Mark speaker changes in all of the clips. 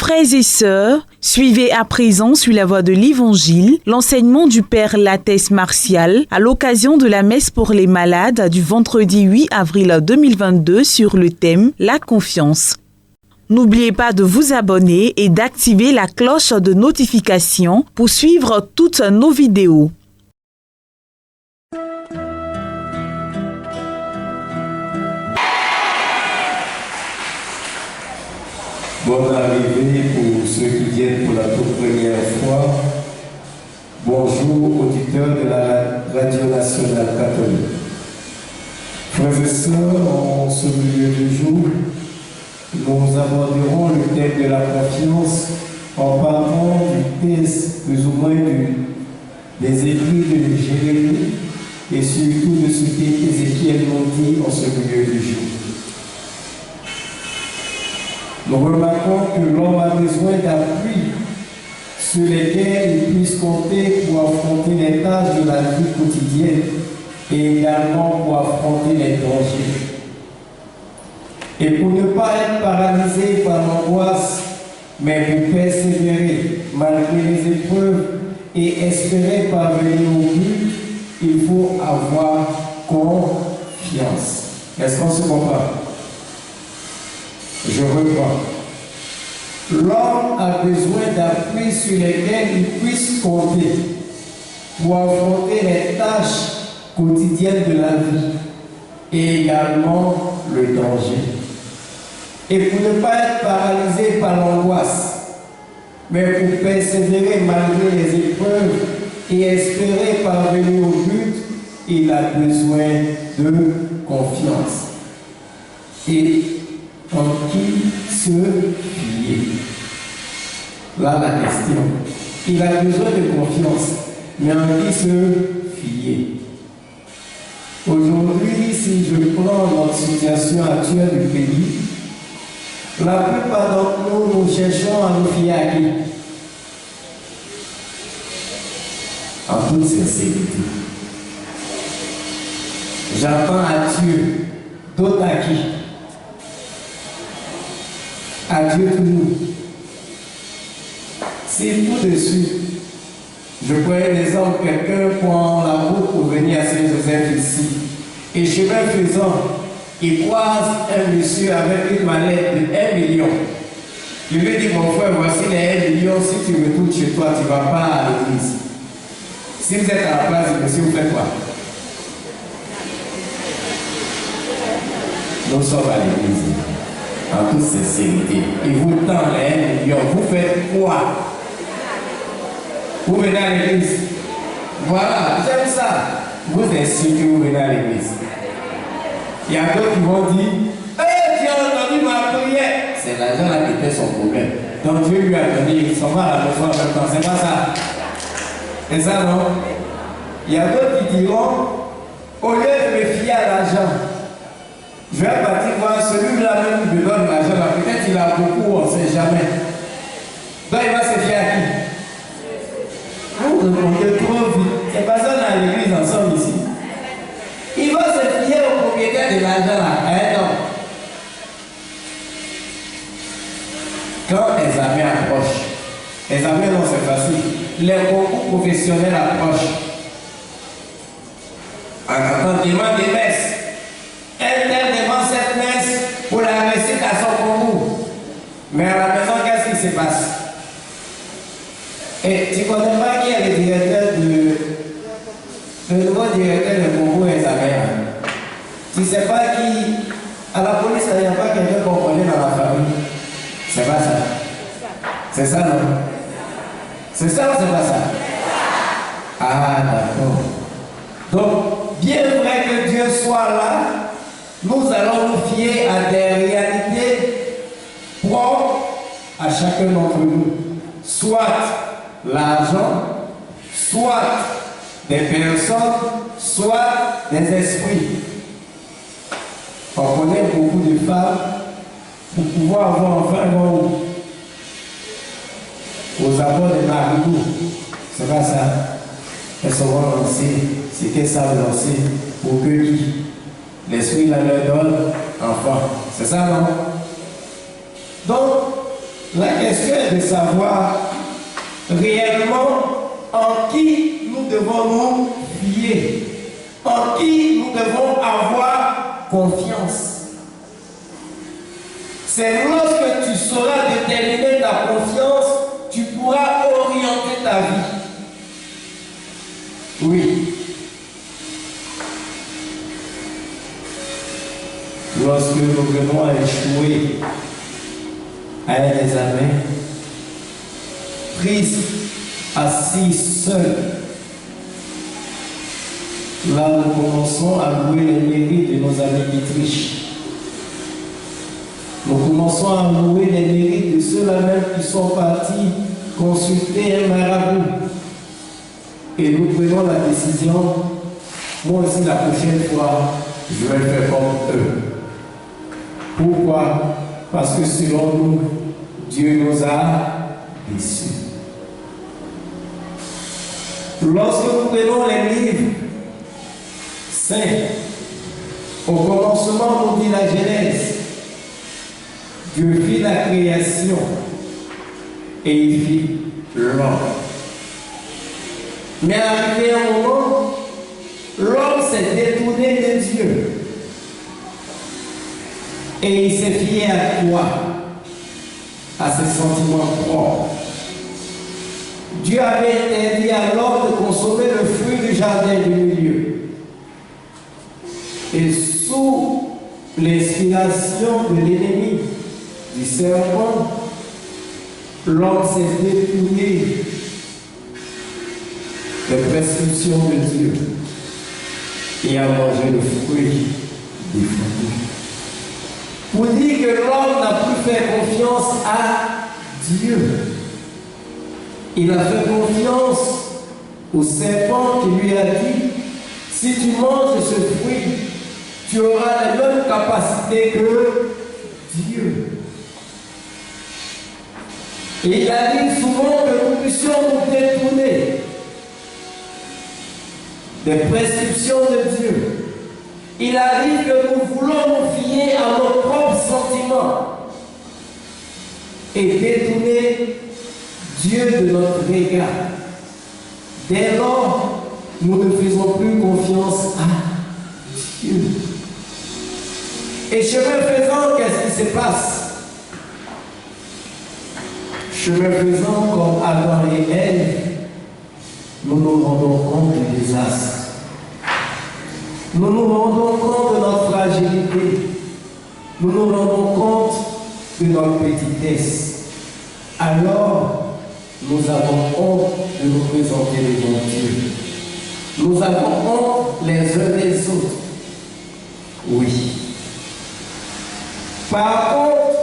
Speaker 1: Frères et sœurs, suivez à présent sur la voie de l'Évangile l'enseignement du Père Lattès Martial à l'occasion de la messe pour les malades du vendredi 8 avril 2022 sur le thème « La confiance ». N'oubliez pas de vous abonner et d'activer la cloche de notification pour suivre toutes nos vidéos.
Speaker 2: Bonne arrivée pour ceux qui viennent pour la toute première fois. Bonjour auditeurs de la Radio Nationale Catholique. Frères et sœurs, en ce milieu du jour, nous aborderons le thème de la confiance en parlant du texte plus ou moins des écrits de Jérémie et surtout de ce qu'Ézéchiel nous dit en ce milieu du jour. Nous remarquons que l'homme a besoin d'appui sur lesquels il puisse compter pour affronter les tâches de la vie quotidienne et également pour affronter les dangers. Et pour ne pas être paralysé par l'angoisse, mais pour persévérer malgré les épreuves et espérer parvenir au but, il faut avoir confiance. Est-ce qu'on se comprend? Je reprends. L'homme a besoin d'appui sur lesquels il puisse compter pour affronter les tâches quotidiennes de la vie et également le danger. Et pour ne pas être paralysé par l'angoisse, mais pour persévérer malgré les épreuves et espérer parvenir au but, il a besoin de confiance. Et en qui se fier? Là, la question. Il a besoin de confiance, mais en qui se fier? Aujourd'hui, si je prends notre situation actuelle du pays, la plupart d'entre nous, nous cherchons à nous fier à qui? En toute sincérité. J'attends à Dieu, d'autres à qui? À Dieu toujours. Si tout de suite, je prenais l'exemple, quelqu'un prend la route pour venir à Saint-Joseph ici, et chemin faisant, il croise un monsieur avec une mallette de 1 million. Il lui dit, mon frère, voici les 1 million, si tu retournes chez toi, tu ne vas pas à l'église. Si vous êtes à la place du monsieur, vous faites quoi? Nous sommes à l'église. En toute sincérité, il vous tend les 1 million, vous faites quoi? Vous venez à l'église. Voilà, j'aime ça. Vous êtes sûr que vous venez à l'église. Il y a d'autres qui vont dire, hey, tu as entendu ma prière. C'est l'argent là qui était son problème. Donc Dieu lui a donné, il s'en va à la maison en même temps. C'est pas ça. C'est ça, non? Il y a d'autres qui diront, au lieu de me fier à l'argent, je vais partir voir celui-là même qui me donne l'argent, peut-être il a beaucoup, on ne sait jamais. Donc il va se fier à qui? Vous répondez trop vite. Ces personnes à l'église ensemble ici. Il va se fier au propriétaire de l'argent là, à un homme. Quand les examens approchent, les examens non c'est facile, les concours professionnels approchent. En attendant des messes, elle demande cette messe pour la réussite à son concours. Mais à la maison, qu'est-ce qui se passe? Et tu ne connais pas qui est le directeur le nouveau directeur de concours examen? Tu ne sais pas qui? À la police, il n'y a pas quelqu'un qu'on connaît dans la famille. C'est pas ça. C'est ça, non? C'est ça ou c'est pas ça? Ah, d'accord. Donc, bien vrai que Dieu soit là, nous allons nous fier à des réalités propres à chacun d'entre nous. Soit l'argent, soit des personnes, soit des esprits. On connaît beaucoup de femmes pour pouvoir avoir enfin aux abords des marigouts. C'est pas ça. Elles seront lancées, ce qu'elles savent lancer pour que l'esprit la leur donne enfant. C'est ça, non? Donc, La question est de savoir réellement en qui nous devons nous fier, en qui nous devons avoir confiance. C'est lorsque tu sauras déterminer ta confiance, tu pourras orienter ta vie. Oui. Lorsque nous venons à échouer à un examen, prise assis seul, là nous commençons à louer les mérites de nos amis qui trichent. Nous commençons à louer les mérites de ceux-là même qui sont partis consulter un marabout. Et nous prenons la décision, moi aussi la prochaine fois, je vais faire comme eux. Pourquoi? Parce que selon nous, Dieu nous a déçus. Lorsque nous prenons les livres saints, au commencement, nous dit la Genèse, Dieu fit la création et il fit l'homme. Mais arrivé un moment, l'homme s'est détourné de Dieu. Et il s'est fié à quoi? À ses sentiments propres. Dieu avait interdit à l'homme de consommer le fruit du jardin du milieu. Et sous l'inspiration de l'ennemi, du serpent, l'homme s'est détourné des prescriptions de Dieu et a mangé le fruit des fruits. Pour dire que l'homme n'a plus fait confiance à Dieu. Il a fait confiance au serpent qui lui a dit, si tu manges de ce fruit, tu auras la même capacité que Dieu. Et il arrive souvent que nous puissions nous détourner des prescriptions de Dieu. Il arrive que nous voulons nous fier à nos propres sentiments et détourner Dieu de notre regard. Dès lors, nous ne faisons plus confiance à Dieu. Et chemin faisant, qu'est-ce qui se passe? Chemin faisant, comme Adam et Ève, nous nous rendons compte du désastre. Nous nous rendons compte de notre fragilité. Nous nous rendons compte de notre petitesse. Alors, nous avons honte de nous présenter devant Dieu. Nous avons honte les uns des autres. Oui. Par contre,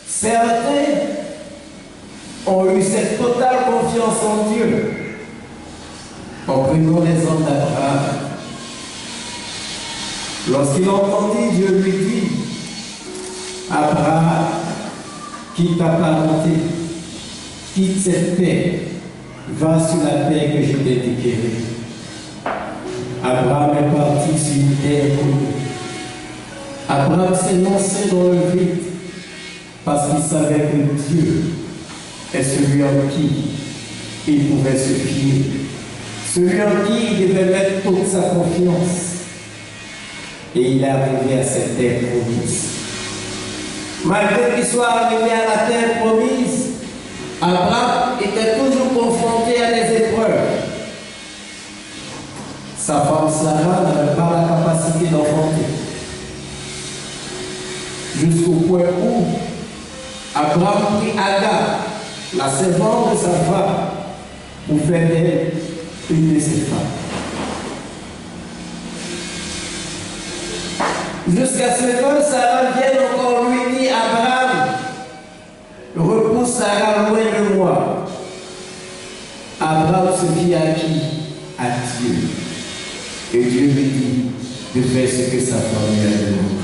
Speaker 2: certains ont eu cette totale confiance en Dieu. En prenant l'exemple d'Abraham. Lorsqu'il entendit, Dieu lui dit, Abraham, quitte ta parenté, quitte cette terre, va sur la terre que je t'ai déclarée. Abraham est parti sur une terre inconnue. Abraham s'est lancé dans le vide parce qu'il savait que Dieu est celui en qui il pouvait se fier, celui en qui il devait mettre toute sa confiance. Et il est arrivé à cette terre promise. Malgré qu'il soit arrivé à la terre promise, Abraham était toujours confronté à des épreuves. Sa femme Sarah n'avait pas la capacité d'enfanter. Jusqu'au point où Abraham prit Agar, la servante de sa femme, pour faire d'elle une de ses femmes. Jusqu'à ce que Sarah vienne encore lui dire, Abraham, repousse Sarah loin de moi. Abraham se fie à qui? À Dieu. Et Dieu lui dit de faire ce que sa femme lui a demandé.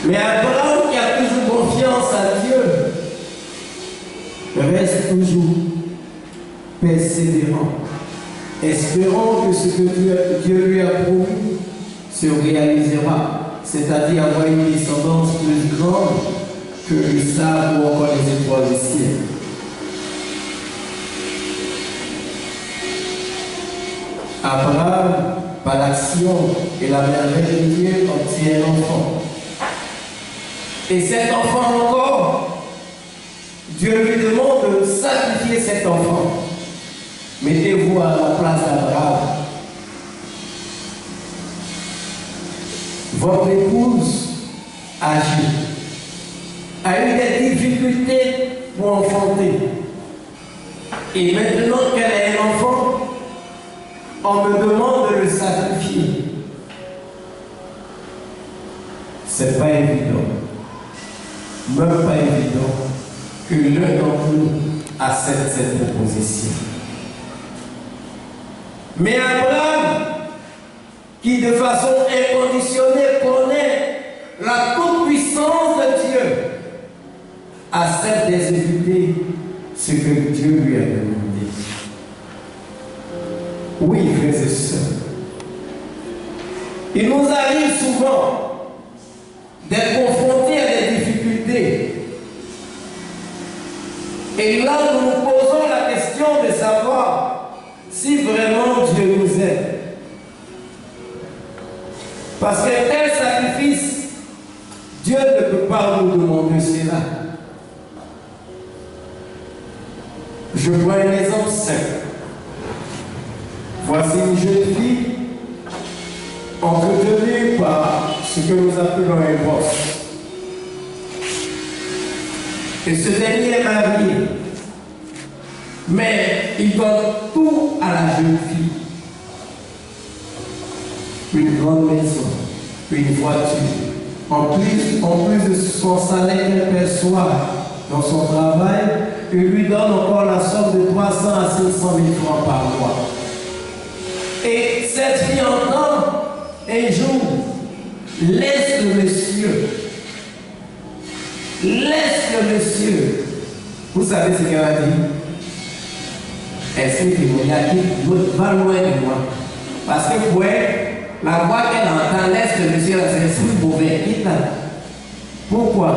Speaker 2: Mais Abraham, qui a toujours confiance à Dieu, reste toujours persévérant, espérant que ce que Dieu lui a promis se réalisera, c'est-à-dire avoir une descendance plus grande que le sable ou encore les étoiles du ciel. Abraham, par l'action et la merveille de Dieu, obtient un enfant. Et cet enfant encore, Dieu lui demande de sacrifier cet enfant. Mettez-vous à la place d'Abraham. Votre épouse âgée a eu des difficultés pour enfanter. Et maintenant qu'elle a un enfant, on me demande de le sacrifier. C'est pas évident. Même pas évident que l'un d'entre nous accepte cette proposition. Mais Abraham, qui de façon inconditionnelle connaît la toute-puissance de Dieu, accepte d'exécuter ce que Dieu lui a demandé. Oui, frères et sœurs, il nous arrive souvent d'être confrontés à des difficultés. Et là, nous nous posons la question de savoir si vraiment Dieu nous aime. Parce qu'un tel sacrifice, Dieu ne peut pas nous demander cela. Je prends un exemple simple. Voici une jeune fille entretenue par ce que nous appelons un boss. Et ce dernier est marié. Mais il donne tout à la jeune fille. Une grande maison, une voiture. En plus de son salaire qu'elle perçoit dans son travail, il lui donne encore la somme de 300 à 500 000 francs par mois. Et cette fille entend un jour, laisse le monsieur. Laisse le monsieur. Vous savez ce qu'elle a dit? Est-ce que l'autre va loin de moi? Parce que la voix qu'elle entend, laisse le monsieur, c'est un mauvais quitte. Pourquoi?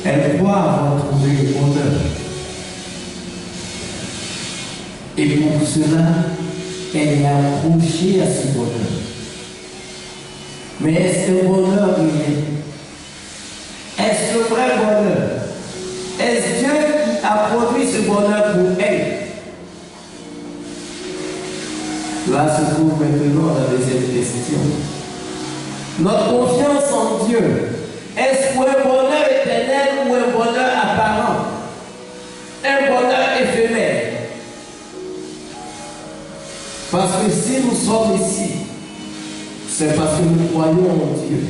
Speaker 2: Elle croit avoir trouvé le bonheur. Et pour cela, elle est accrochée à ce bonheur. Mais est-ce que le bonheur est? Est-ce le vrai bonheur? Est-ce Dieu qui a produit ce bonheur pour elle? Là se trouve maintenant la deuxième question. Notre confiance en Dieu, est-ce pour un bonheur éternel ou un bonheur apparent? Un bonheur éphémère? Parce que si nous sommes ici, c'est parce que nous croyons en Dieu.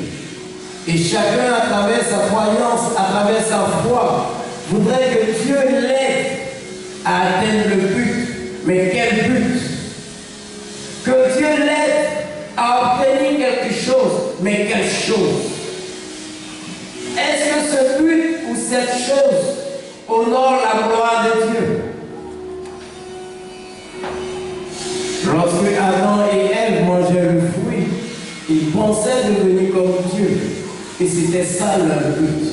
Speaker 2: Et chacun, à travers sa croyance, à travers sa foi, voudrait que Dieu l'aide à atteindre le but. Mais quel but? Que Dieu l'aide à obtenir quelque chose. Mais quelle chose? Est-ce que ce but ou cette chose honore la gloire de Dieu? Lorsque Adam et Ève mangeaient le fruit, ils pensaient devenir comme Dieu. Et c'était ça leur but.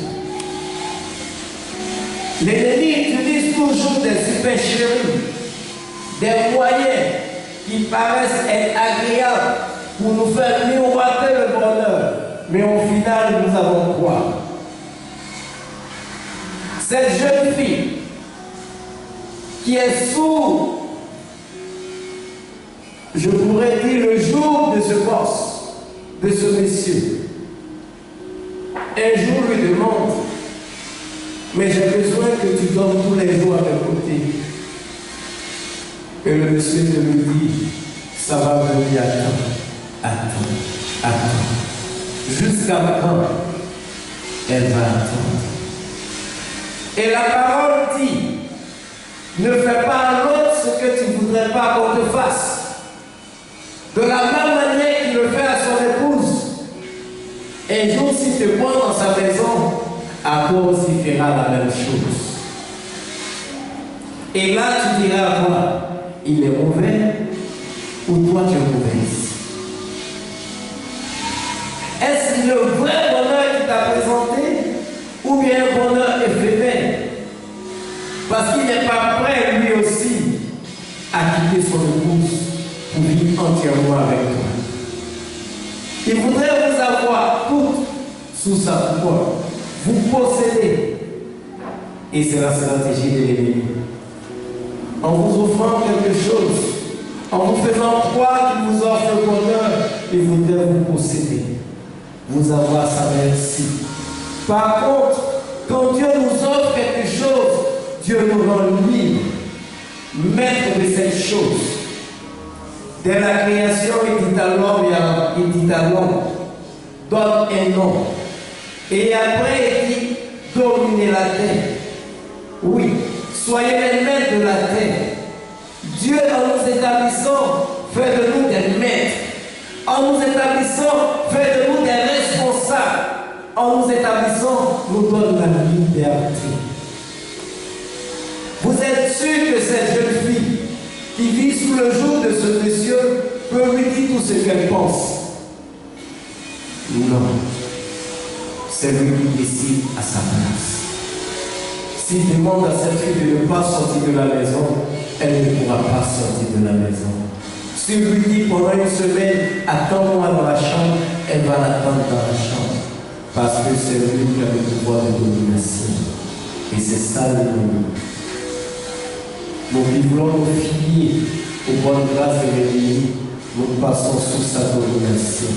Speaker 2: L'ennemi utilise toujours des supercheries, des moyens qui paraissent être agréables pour nous faire miroiter le bonheur. Mais au final, nous avons quoi? Cette jeune fille qui est sous, je pourrais dire, le jour de ce boss, de ce monsieur, un jour lui demande, mais j'ai besoin que tu donnes tous les jours à mes côtés. Et le monsieur lui dit, ça va venir attends. Jusqu'à quand elle va attendre. Et la parole dit, ne fais pas à l'autre ce que tu ne voudrais pas qu'on te fasse. De la même manière qu'il le fait à son épouse. Un jour, s'il te prend dans sa maison, à toi aussi fera la même chose. Et là, tu diras, moi, il est mauvais ou toi tu es mauvaise. Est-ce le vrai bonheur qu'il t'a présenté Parce qu'il n'est pas prêt lui aussi à quitter son épouse pour vivre entièrement avec toi. Il voudrait vous avoir toutes sous sa foi, vous posséder. Et c'est la stratégie de l'ennemi. En vous offrant quelque chose, en vous faisant croire qu'il vous offre le bonheur, il voudrait vous posséder, vous avoir sa merci. Par contre, quand Dieu nous offre quelque chose, Dieu nous rend libre, maître de cette chose. Dès la création, il dit à l'homme, donne un nom. Et après, il dit, dominez la terre. Oui, soyez les maîtres de la terre. Dieu, en nous établissant, fait de nous des maîtres. En nous établissant, fait de nous des responsables. En nous établissant, nous donne la liberté. Vous êtes sûr que cette jeune fille qui vit sous le joug de ce monsieur peut lui dire tout ce qu'elle pense? Non. C'est lui qui décide à sa place. S'il demande à cette fille de ne pas sortir de la maison, elle ne pourra pas sortir de la maison. S'il lui dit pendant une semaine, attends-moi dans la chambre, elle va l'attendre dans la chambre. Parce que c'est lui qui a le pouvoir de domination. Et c'est ça le monde. Nous vivons nos filles aux bonnes grâces de l'ennemi, nous passons sous sa domination.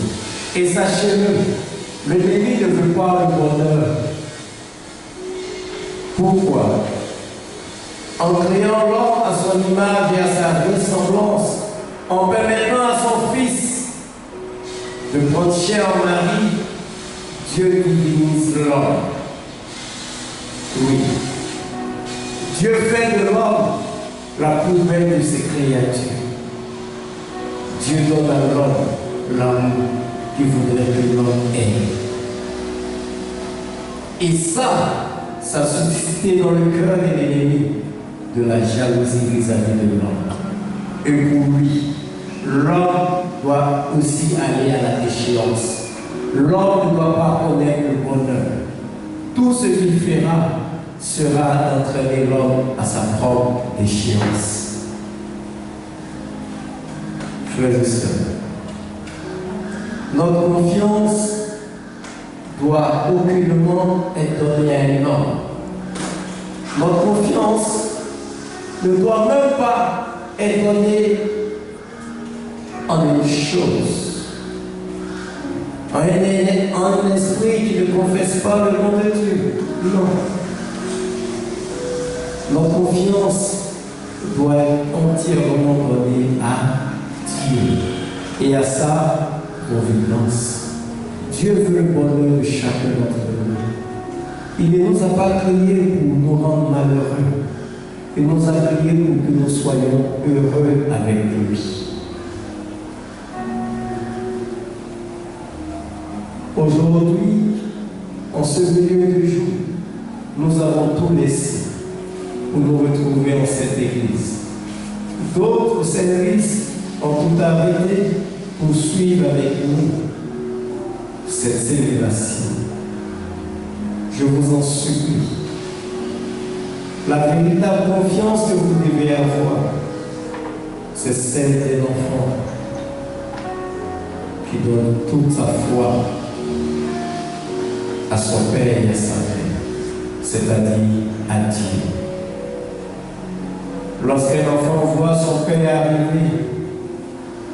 Speaker 2: Et sachez-le, l'ennemi ne veut pas le bonheur. Pourquoi? En créant l'homme à son image et à sa ressemblance, en permettant à son fils de prendre chair en Marie, Dieu divinise l'homme. Oui. Dieu fait de l'homme la plus belle de ses créatures. Dieu donne à l'homme l'amour qu'il voudrait que l'homme ait. Et ça a suscité dans le cœur de l'ennemi de la jalousie vis-à-vis de l'homme. Et pour lui, l'homme doit aussi aller à la déchéance. L'homme ne doit pas connaître le bonheur. Tout ce qu'il fera sera d'entraîner l'homme à sa propre déchéance. Frères et sœurs, notre confiance doit aucunement être donnée à un homme. Notre confiance ne doit même pas être donnée en une chose, en un esprit qui ne confesse pas le nom de Dieu. Non. Notre confiance doit être entièrement donnée à Dieu et à sa providence. Dieu veut le bonheur de chacun d'entre nous. Il ne nous a pas créés pour nous rendre malheureux. Il nous a créés pour que nous soyons heureux avec lui. Aujourd'hui, en ce milieu du jour, nous avons tout laissé pour nous retrouver en cette église. D'autres services ont tout arrêté pour suivre avec nous cette célébration. Je vous en supplie. La véritable confiance que vous devez avoir, c'est celle d'un enfant qui donne toute sa foi à son père et à sa mère, c'est-à-dire à Dieu. Lorsqu'un enfant voit son père arriver,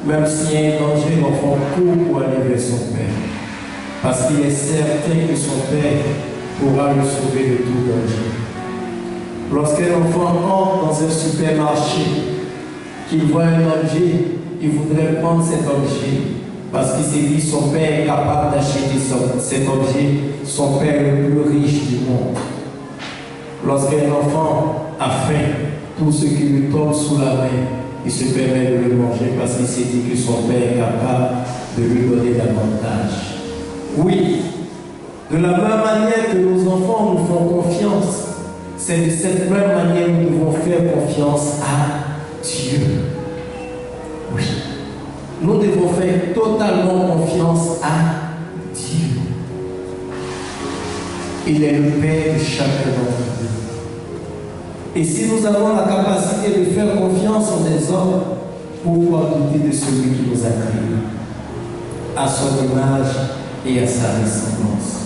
Speaker 2: même s'il y a un danger, l'enfant court pour aller vers son père, parce qu'il est certain que son père pourra le sauver de tout danger. Lorsqu'un enfant entre dans un supermarché, qu'il voit un objet, il voudrait prendre cet objet, parce qu'il s'est dit son père est capable d'acheter cet objet, son père est le plus riche du monde. Lorsqu'un enfant a faim, tout ce qui lui tombe sous la main, il se permet de le manger parce qu'il s'est dit que son père est capable de lui donner davantage. Oui, de la même manière que nos enfants nous font confiance, c'est de cette même manière que nous devons faire confiance à Dieu. Oui, nous devons faire totalement confiance à Dieu. Il est le Père de chacun d'entre nous. Et si nous avons la capacité de faire confiance en des hommes, pourquoi douter de celui qui nous a créés, à son image et à sa ressemblance?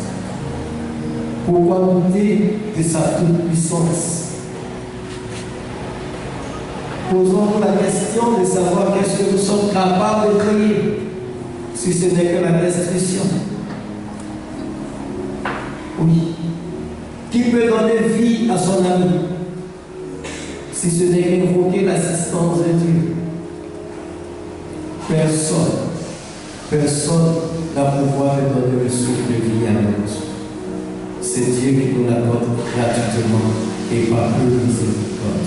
Speaker 2: Pourquoi douter de sa toute-puissance? Posons-nous la question de savoir qu'est-ce que nous sommes capables de créer, si ce n'est que la destruction. Oui. Qui peut donner vie à son ami, si ce n'est qu'invoquer l'assistance de Dieu? Personne. Personne n'a pouvoir de donner le souffle de vie à l'autre. C'est Dieu qui nous l'accorde gratuitement et par peu de miséricorde.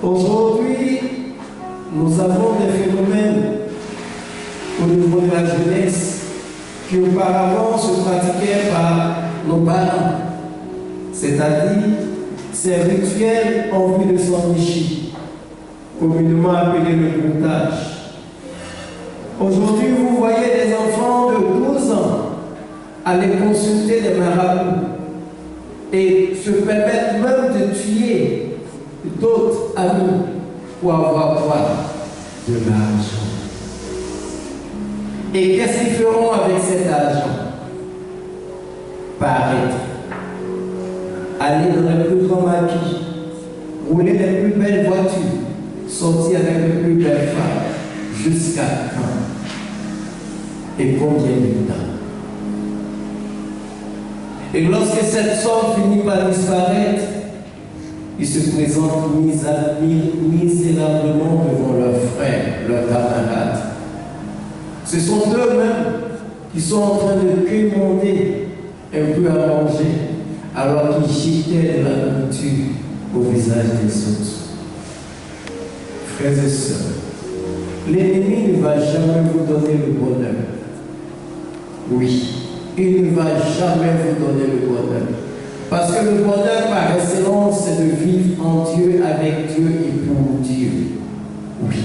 Speaker 2: Aujourd'hui, nous avons des phénomènes au niveau de la jeunesse qui auparavant se pratiquaient par nos parents, c'est-à-dire ces rituels en vue de s'enrichir, communément appelé le broutage. Aujourd'hui, vous voyez des enfants de 12 ans aller consulter des marabouts et se permettre même de tuer d'autres amis pour avoir quoi? De l'argent. Et qu'est-ce qu'ils feront avec cet argent? Paraître. Aller dans les plus grands maquis, rouler les plus belles voitures, sortir avec les plus belles femmes. Jusqu'à quand? Et combien de temps? Et lorsque cette somme finit par disparaître, ils se présentent misérablement devant leurs frères, leurs camarades. Ce sont eux-mêmes qui sont en train de quémander un peu à manger, alors qu'ils jetaient de la nourriture au visage des autres. Frères et sœurs, l'ennemi ne va jamais vous donner le bonheur. Oui, il ne va jamais vous donner le bonheur. Parce que le bonheur par excellence, c'est de vivre en Dieu, avec Dieu et pour Dieu. Oui.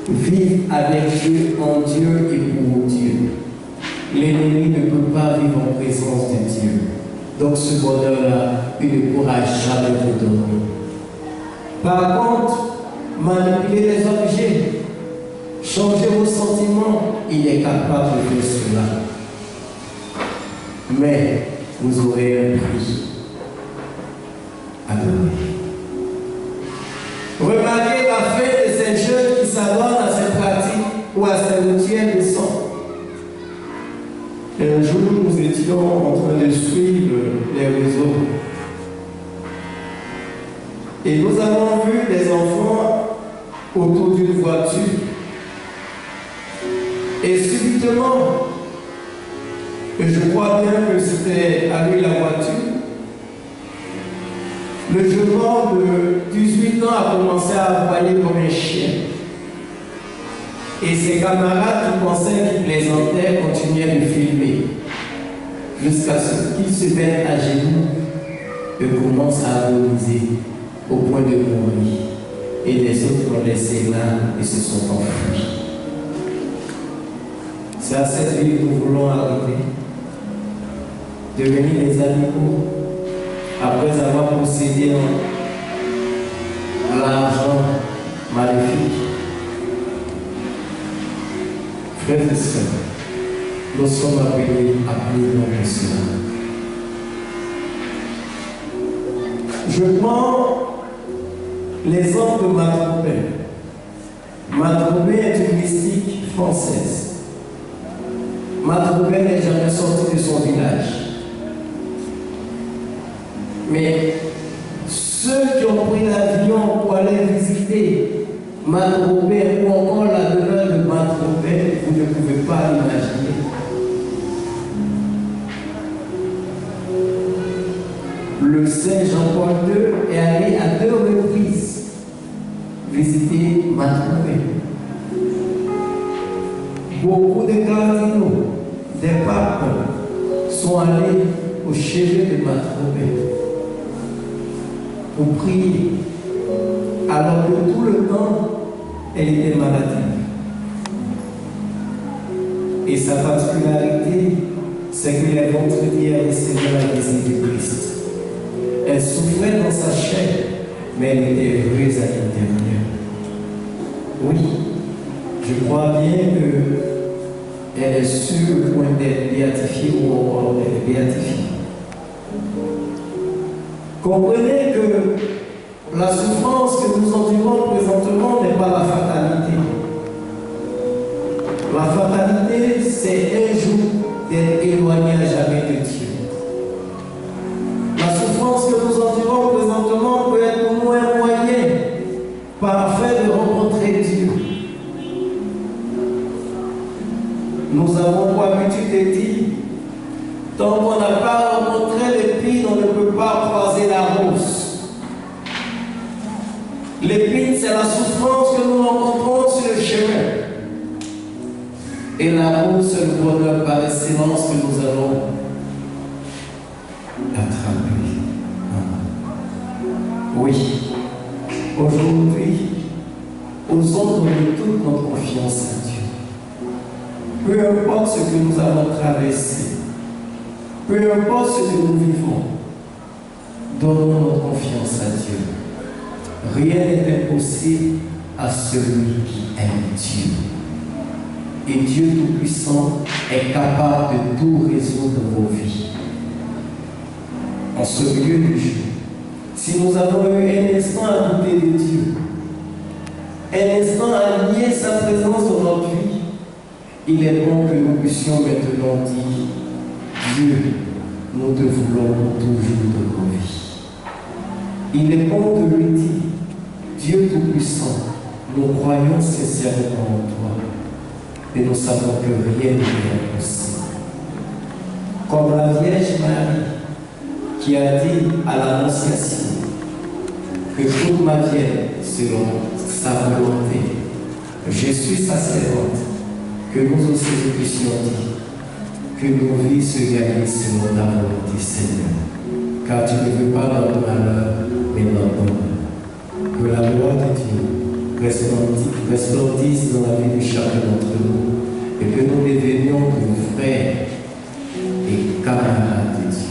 Speaker 2: Vivre avec Dieu, en Dieu et pour Dieu. L'ennemi ne peut pas vivre en présence de Dieu. Donc ce bonheur-là, il ne pourra jamais vous donner. Par contre, manipuler les objets, changer vos sentiments, il est capable de faire cela. Mais vous aurez un prix à donner. Remarquez la fin de ces jeunes qui s'adonnent à ces pratiques ou à ces rituels de sang. Et un jour, nous étions en train de suivre les réseaux. Et nous avons vu des enfants autour d'une voiture. Et subitement, et je crois bien que c'était à lui la voiture, le jeune homme de 18 ans a commencé à aboyer comme un chien. Et ses camarades qui pensaient qu'il plaisantait continuaient de filmer. Jusqu'à ce qu'il se mette à genoux et commence à agoniser au point de mourir. Et les autres l'ont laissé là et se sont enfuis. C'est à cette vie que nous voulons arriver. Devenir des animaux après avoir possédé l'argent maléfique. Frères et sœurs, nous sommes appelés à plus loin que cela. Je prends l'exemple de Matrobé. Matrobé est une mystique française. Matrobé n'est jamais sorti de son village. Mais ceux qui ont pris l'avion pour aller visiter Matrobé ou encore la demeure de Matrobé, vous ne pouvez pas l'imaginer. Le Saint Jean-Paul II est allé à 2 reprises visiter Matrobé. Beaucoup de cardinaux, des papes sont allés au chevet de Matrobé pour prier, alors que tout le temps, elle était maladive. Et sa particularité, c'est que les vendredis, elle recevait la visite du Christ. souffrait dans sa chair, mais elle était heureuse à l'intérieur. Oui, je crois bien qu'elle est sur le point d'être béatifiée ou encore d'être béatifiée. Comprenez que la souffrance que nous endurons présentement n'est pas la fatalité. La fatalité, c'est un jour d'être éloigné à jamais de Dieu. La souffrance que nous endurons présentement peut être pour nous un moyen parfait de rencontrer Dieu. Nous avons pour habitude de dire, tant qu'on n'a pas rencontré l'épine, on ne peut pas croiser la rose. L'épine, c'est la souffrance que nous rencontrons sur le chemin. Et la rose, c'est le bonheur par excellence que nous allons attraper. Oui, aujourd'hui, osons donner toute notre confiance à Dieu. Peu importe ce que nous allons traverser, peu importe ce que nous vivons, donnons notre confiance à Dieu. Rien n'est impossible à celui qui aime Dieu. Et Dieu Tout-Puissant est capable de tout résoudre dans vos vies. En ce milieu du jour, si nous avons eu un instant à douter de Dieu, un instant à nier sa présence dans notre vie, il est bon que nous puissions maintenant dire, Dieu, nous te voulons pour toujours de nos vies. Il est bon de lui dire, Dieu Tout-Puissant, nous croyons sincèrement en toi. Et nous savons que rien n'est impossible. Comme la Vierge Marie qui a dit à l'Annonciation que toute ma vie est selon sa volonté. Je suis sa servante, que nous aussi nous puissions dire que nos vies se gagnent selon la volonté Seigneur. Car tu ne veux pas notre malheur, mais notre bonheur. Que la gloire de Dieu resplendisse dans la vie de chacun d'entre nous et que nous devenions de frères et camarades de Dieu.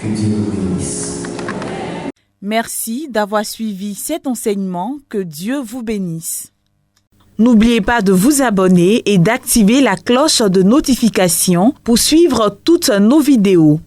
Speaker 2: Que Dieu nous bénisse.
Speaker 1: Merci d'avoir suivi cet enseignement. Que Dieu vous bénisse. N'oubliez pas de vous abonner et d'activer la cloche de notification pour suivre toutes nos vidéos.